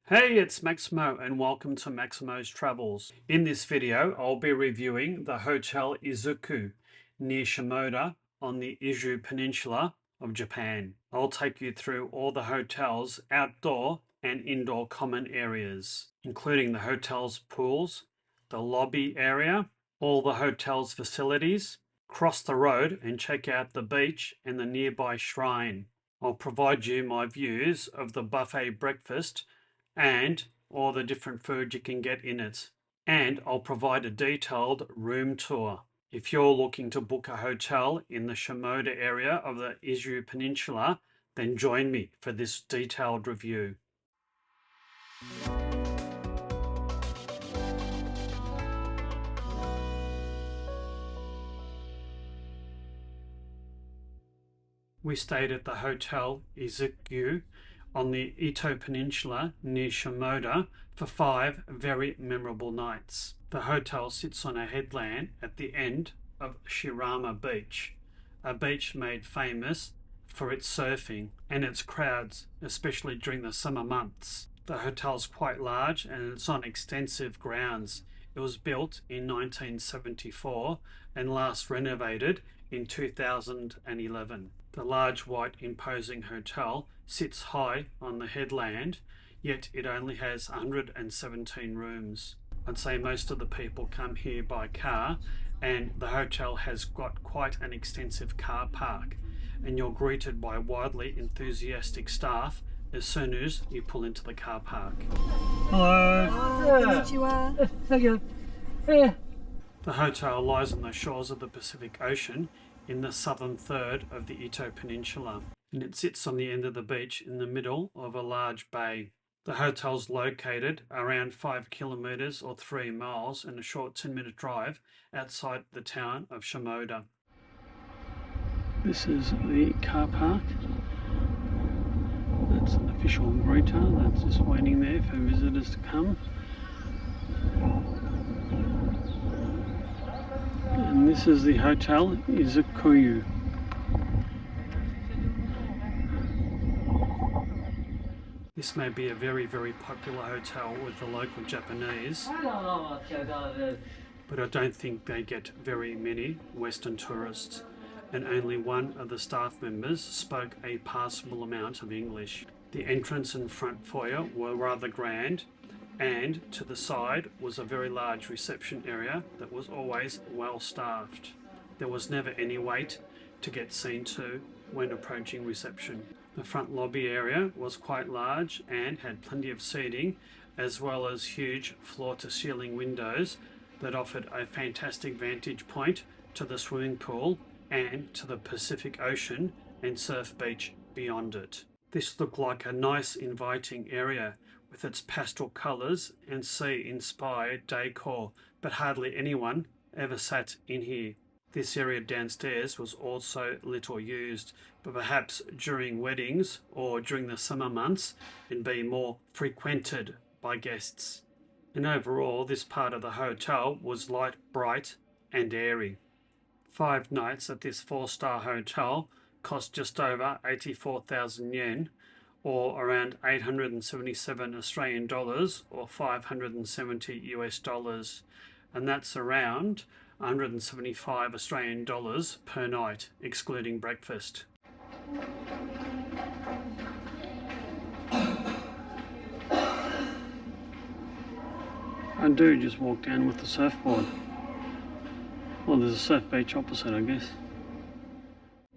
Hey, it's Maximo and welcome to Maximo's Travels. In this video, I'll be reviewing the Hotel Izukyu near Shimoda on the Izu Peninsula of Japan. I'll take you through all the hotel's outdoor and indoor common areas, including the hotel's pools, the lobby area, all the hotel's facilities, cross the road and check out the beach and the nearby shrine. I'll provide you my views of the buffet breakfast and all the different food you can get in it. And I'll provide a detailed room tour. If you're looking to book a hotel in the Shimoda area of the Izu Peninsula, then join me for this detailed review. We stayed at the Hotel Izukyu on the Ito Peninsula near Shimoda for 5 very memorable nights. The hotel sits on a headland at the end of Shirama Beach, a beach made famous for its surfing and its crowds, especially during the summer months. The hotel's quite large and it's on extensive grounds. It was built in 1974 and last renovated in 2011. The large white imposing hotel sits high on the headland, yet it only has 117 rooms. I'd say most of the people come here by car, and the hotel has got quite an extensive car park, and you're greeted by widely enthusiastic staff as soon as you pull into the car park. Hello. Konnichiwa. Thank you. The hotel lies on the shores of the Pacific Ocean in the southern third of the Ito Peninsula, and it sits on the end of the beach in the middle of a large bay. The hotel's located around 5 kilometres or 3 miles and a short 10-minute drive outside the town of Shimoda. This is the car park. That's an official greeter that's just waiting there for visitors to come. And this is the Hotel Izukyu. This may be a very, very popular hotel with the local Japanese, but I don't think they get very many Western tourists, and only one of the staff members spoke a passable amount of English. The entrance and front foyer were rather grand, and to the side was a very large reception area that was always well staffed. There was never any wait to get seen to when approaching reception. The front lobby area was quite large and had plenty of seating, as well as huge floor-to-ceiling windows that offered a fantastic vantage point to the swimming pool and to the Pacific Ocean and surf beach beyond it. This looked like a nice inviting area with its pastel colours and sea-inspired decor, but hardly anyone ever sat in here. This area downstairs was also little used, but perhaps during weddings or during the summer months and be more frequented by guests. And overall, this part of the hotel was light, bright and airy. 5 nights at this 4-star hotel cost just over 84,000 yen, or around 877 Australian dollars or 570 US dollars, and that's around 175 Australian dollars per night, excluding breakfast. I do just walk down with the surfboard. Well, there's a surf beach opposite, I guess.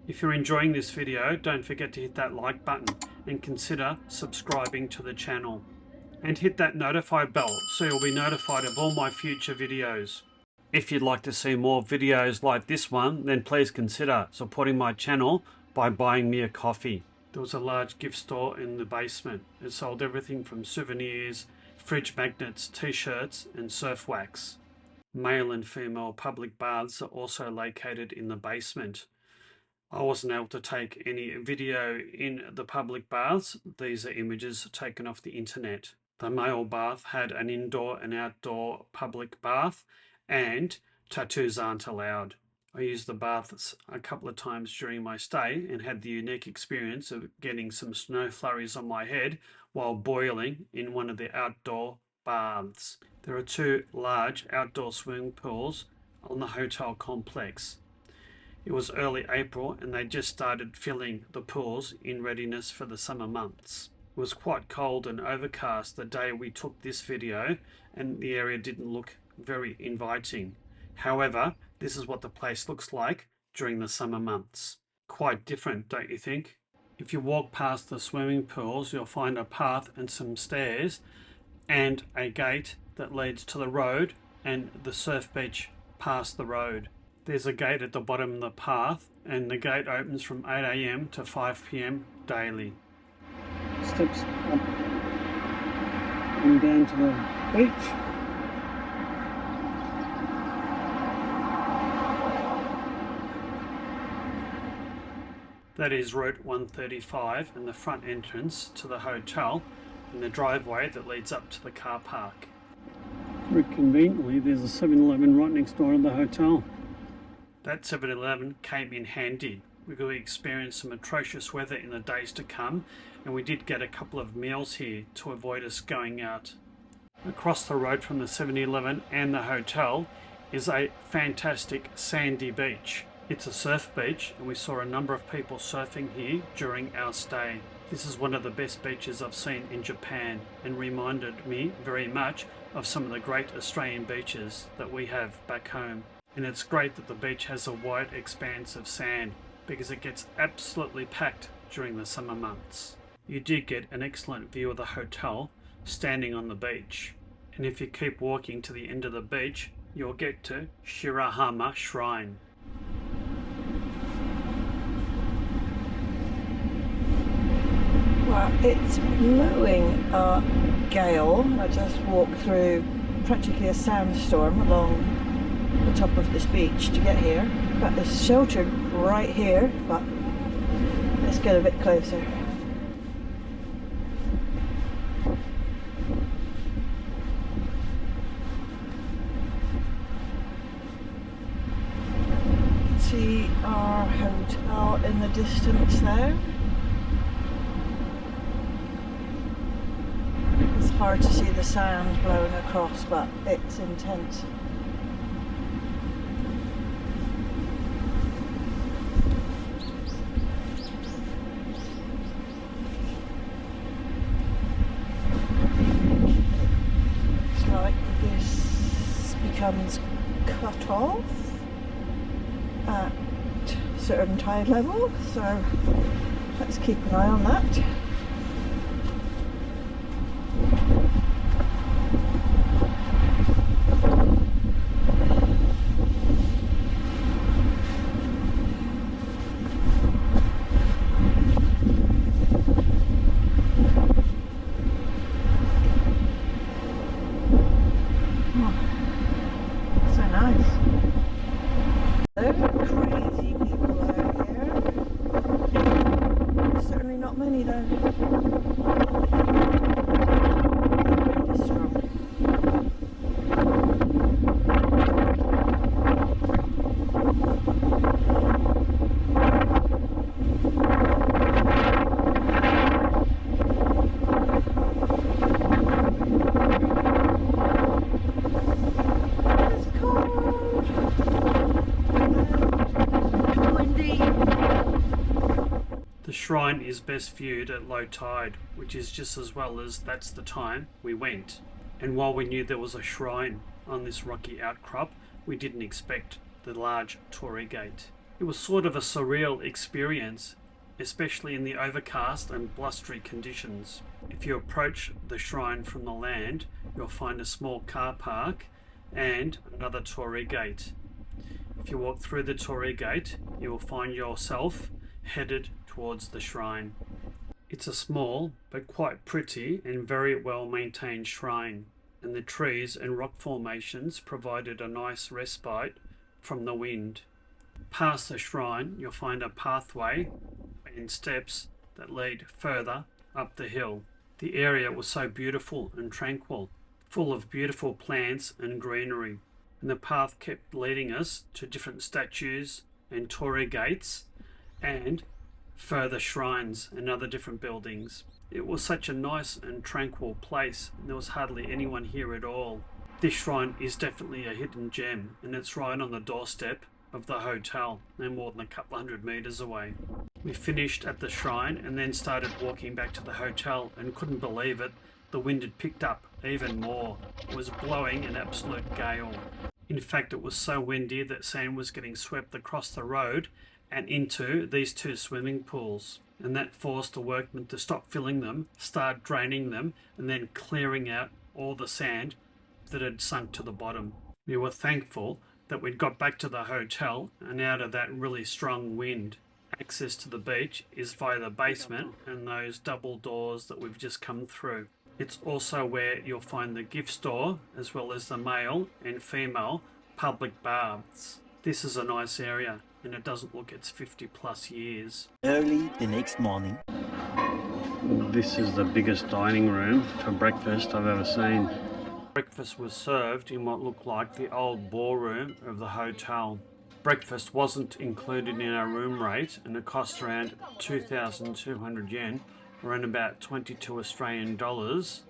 If you're enjoying this video, don't forget to hit that like button and consider subscribing to the channel. And hit that notify bell so you'll be notified of all my future videos. If you'd like to see more videos like this one, then please consider supporting my channel by buying me a coffee. There was a large gift store in the basement. It sold everything from souvenirs, fridge magnets, t-shirts and surf wax. Male and female public baths are also located in the basement. I wasn't able to take any video in the public baths. These are images taken off the internet. The male bath had an indoor and outdoor public bath, and tattoos aren't allowed. I used the baths a couple of times during my stay and had the unique experience of getting some snow flurries on my head while boiling in one of the outdoor baths. There are two large outdoor swimming pools on the hotel complex. It was early April and they just started filling the pools in readiness for the summer months. It was quite cold and overcast the day we took this video and the area didn't look very inviting. However, this is what the place looks like during the summer months. Quite different, don't you think? If you walk past the swimming pools, you'll find a path and some stairs and a gate that leads to the road and the surf beach past the road. There's a gate at the bottom of the path and the gate opens from 8 a.m. to 5 p.m. daily. Steps up and down to the beach. That is Route 135 and the front entrance to the hotel and the driveway that leads up to the car park. Very conveniently, there's a 7-Eleven right next door to the hotel. That 7-Eleven came in handy. We could experience some atrocious weather in the days to come, and we did get a couple of meals here to avoid us going out. Across the road from the 7-Eleven and the hotel is a fantastic sandy beach. It's a surf beach and we saw a number of people surfing here during our stay. This is one of the best beaches I've seen in Japan and reminded me very much of some of the great Australian beaches that we have back home. And it's great that the beach has a wide expanse of sand because it gets absolutely packed during the summer months. You do get an excellent view of the hotel standing on the beach. And if you keep walking to the end of the beach, you'll get to Shirahama Shrine. Well, it's blowing a gale. I just walked through practically a sandstorm along the top of this beach to get here. But it's sheltered right here, but let's get a bit closer. See our hotel in the distance there. It's hard to see the sand blowing across, but it's intense. It's like this becomes cut off at certain tide level, so let's keep an eye on that. The shrine is best viewed at low tide, which is just as well as that's the time we went. And while we knew there was a shrine on this rocky outcrop, we didn't expect the large torii gate. It was sort of a surreal experience, especially in the overcast and blustery conditions. If you approach the shrine from the land, you'll find a small car park and another torii gate. If you walk through the torii gate, you will find yourself headed towards the shrine. It's a small but quite pretty and very well maintained shrine, and the trees and rock formations provided a nice respite from the wind. Past the shrine, you'll find a pathway and steps that lead further up the hill. The area was so beautiful and tranquil, full of beautiful plants and greenery, and the path kept leading us to different statues and torii gates and further shrines and other different buildings. It was such a nice and tranquil place. There was hardly anyone here at all. This shrine is definitely a hidden gem, and it's right on the doorstep of the hotel, no more than a couple hundred meters away. We finished at the shrine and then started walking back to the hotel, and couldn't believe it, the wind had picked up even more. It was blowing an absolute gale. In fact, it was so windy that sand was getting swept across the road and into these two swimming pools, and that forced the workmen to stop filling them, start draining them, and then clearing out all the sand that had sunk to the bottom. We were thankful that we'd got back to the hotel and out of that really strong wind. Access to the beach is via the basement and those double doors that we've just come through. It's also where you'll find the gift store, as well as the male and female public baths. This is a nice area, and it doesn't look it's 50 plus years. Early the next morning. This is the biggest dining room for breakfast I've ever seen. Breakfast was served in what looked like the old ballroom of the hotel. Breakfast wasn't included in our room rate, and it cost around 2,200 yen, around about 22 Australian dollars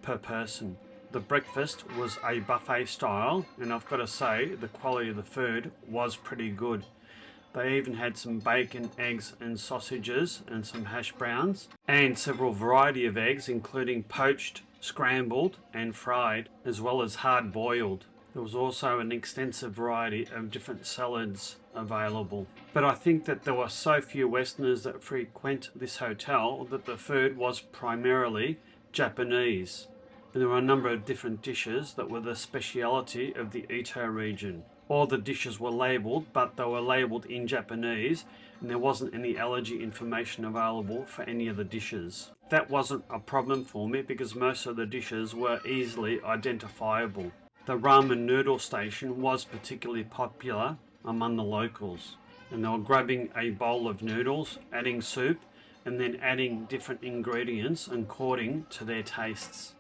per person. The breakfast was a buffet style, and I've got to say the quality of the food was pretty good. They even had some bacon, eggs and sausages and some hash browns, and several variety of eggs, including poached, scrambled and fried, as well as hard boiled. There was also an extensive variety of different salads available. But I think that there were so few Westerners that frequent this hotel that the food was primarily Japanese. And there were a number of different dishes that were the speciality of the Ito region. All the dishes were labelled, but they were labelled in Japanese, and there wasn't any allergy information available for any of the dishes. That wasn't a problem for me because most of the dishes were easily identifiable. The ramen noodle station was particularly popular among the locals, and they were grabbing a bowl of noodles, adding soup, and then adding different ingredients according to their tastes.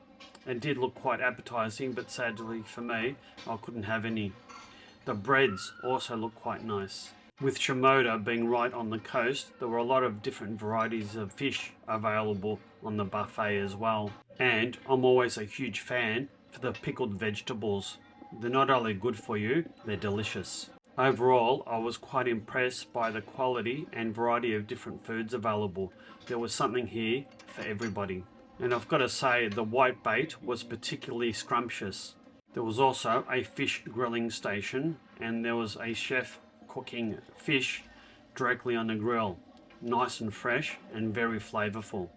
It did look quite appetizing, but sadly for me, I couldn't have any. The breads also looked quite nice. With Shimoda being right on the coast, there were a lot of different varieties of fish available on the buffet as well. And I'm always a huge fan for the pickled vegetables. They're not only good for you, they're delicious. Overall, I was quite impressed by the quality and variety of different foods available. There was something here for everybody. And I've got to say, the white bait was particularly scrumptious. There was also a fish grilling station, and there was a chef cooking fish directly on the grill. Nice and fresh and very flavourful.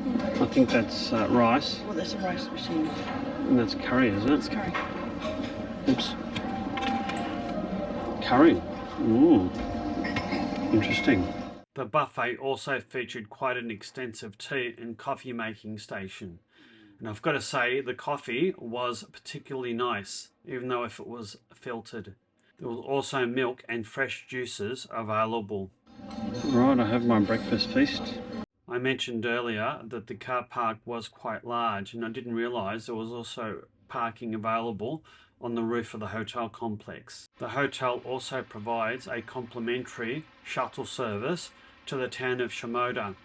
I think that's rice. Well, there's a rice machine. And that's curry, isn't it? It's curry. Oops. Curry. Ooh. Interesting. The buffet also featured quite an extensive tea and coffee making station. And I've got to say, the coffee was particularly nice, even though if it was filtered. There was also milk and fresh juices available. Right, I have my breakfast feast. I mentioned earlier that the car park was quite large, and I didn't realise there was also parking available on the roof of the hotel complex. The hotel also provides a complimentary shuttle service to the town of Shimoda.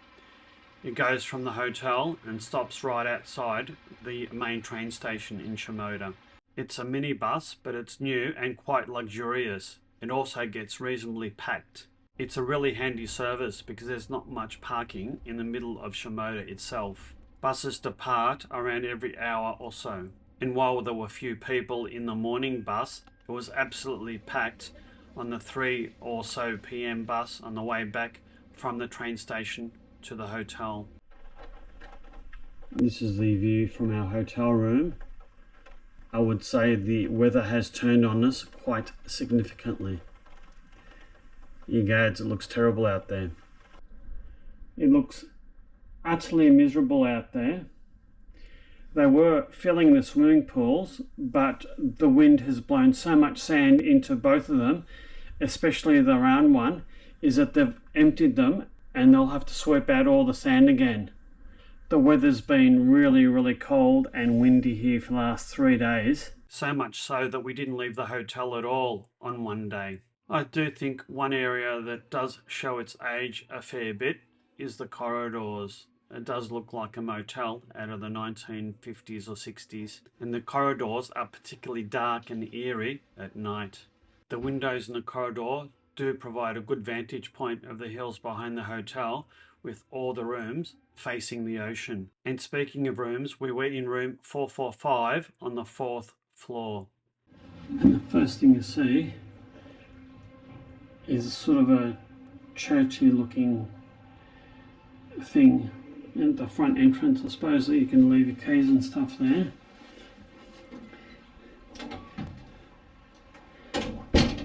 It goes from the hotel and stops right outside the main train station in Shimoda. It's a minibus, but it's new and quite luxurious. It also gets reasonably packed. It's a really handy service because there's not much parking in the middle of Shimoda itself. Buses depart around every hour or so. And while there were few people in the morning bus, it was absolutely packed on the 3 or so p.m. bus on the way back from the train station to the hotel. This is the view from our hotel room. I would say the weather has turned on us quite significantly. You guys, it looks terrible out there. It looks utterly miserable out there. They were filling the swimming pools, but the wind has blown so much sand into both of them, especially the round one, is that they've emptied them and they'll have to sweep out all the sand again. The weather's been really, really cold and windy here for the last 3 days. So much so that we didn't leave the hotel at all on one day. I do think one area that does show its age a fair bit is the corridors. It does look like a motel out of the 1950s or 60s, and the corridors are particularly dark and eerie at night. The windows in the corridor do provide a good vantage point of the hills behind the hotel, with all the rooms facing the ocean. And speaking of rooms, we were in room 445 on the 4th floor. And the first thing you see is sort of a churchy looking thing at the front entrance. I suppose that you can leave your keys and stuff there.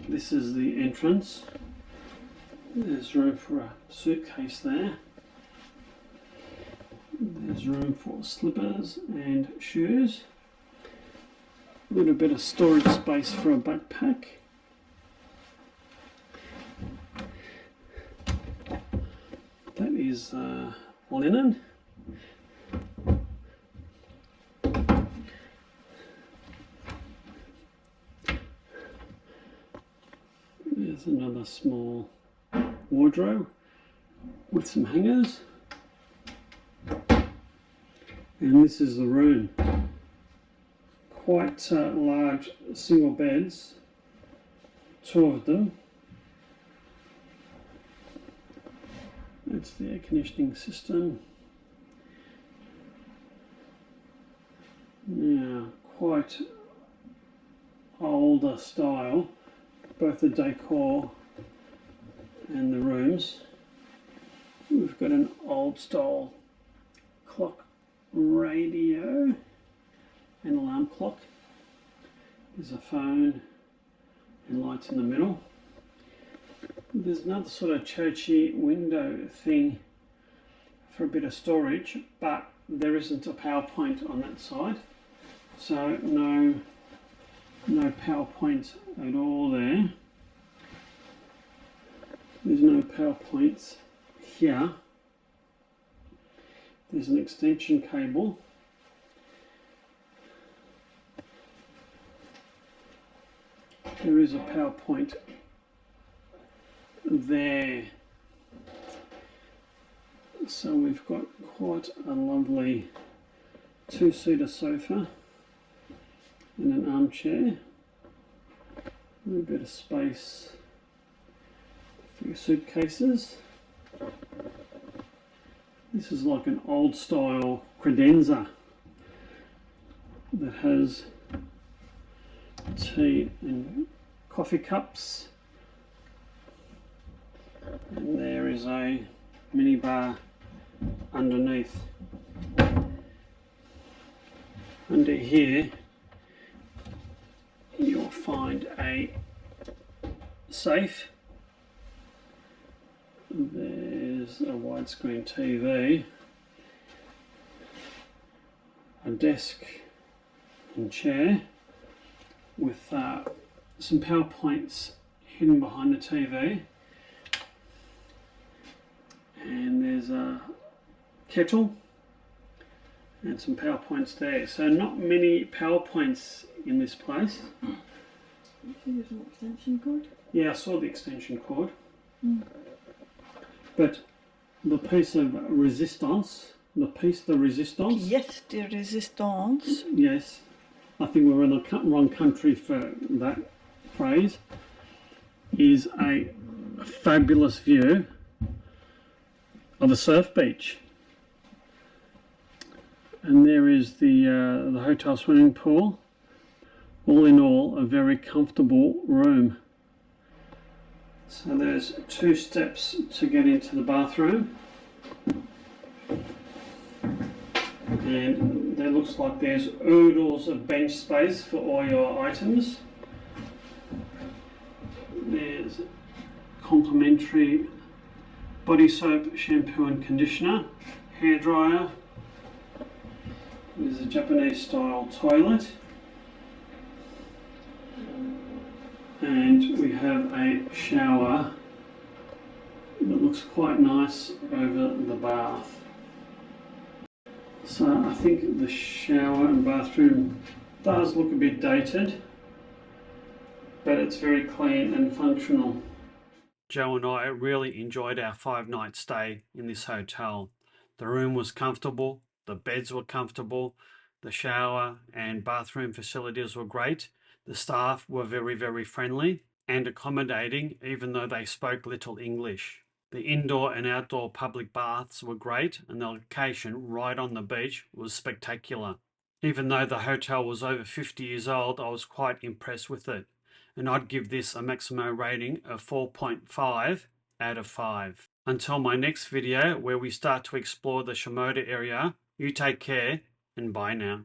This is the entrance. There's room for a suitcase there. There's room for slippers and shoes. A little bit of storage space for a backpack. That is linen. There's another small wardrobe with some hangers. And this is the room. Quite large single beds, 2 of them. That's the air conditioning system. Now, quite older style, both the decor and the rooms. We've got an old style clock radio and alarm clock. There's a phone and lights in the middle. There's another sort of churchy window thing for a bit of storage, but there isn't a power point on that side, so no power point at all there. There's no power points here. There's an extension cable. There is a power point there. So we've got quite a lovely 2-seater sofa and an armchair. A little bit of space for your suitcases. This is like an old style credenza that has tea and coffee cups, and there is a minibar underneath. Under here you'll find a safe. There's a widescreen TV, a desk and chair with some power points hidden behind the TV, and there's a kettle and some power points there. So not many power points in this place. You see there's an extension cord? Yeah, I saw the extension cord. But the piece of resistance, Pièce de résistance. Yes, I think we're in the wrong country for that phrase, is a fabulous view of a surf beach. And there is the hotel swimming pool. All in all, a very comfortable room. So there's 2 steps to get into the bathroom. And there looks like there's oodles of bench space for all your items. There's complimentary body soap, shampoo and conditioner, hairdryer. There's a Japanese style toilet. And we have a shower that looks quite nice over the bath. So I think the shower and bathroom does look a bit dated, but it's very clean and functional. Joe and I really enjoyed our 5-night stay in this hotel. The room was comfortable, the beds were comfortable, the shower and bathroom facilities were great. The staff were very, very friendly and accommodating, even though they spoke little English. The indoor and outdoor public baths were great, and the location right on the beach was spectacular. Even though the hotel was over 50 years old, I was quite impressed with it, and I'd give this a Maximo rating of 4.5 out of 5. Until my next video, where we start to explore the Shimoda area, you take care and bye now.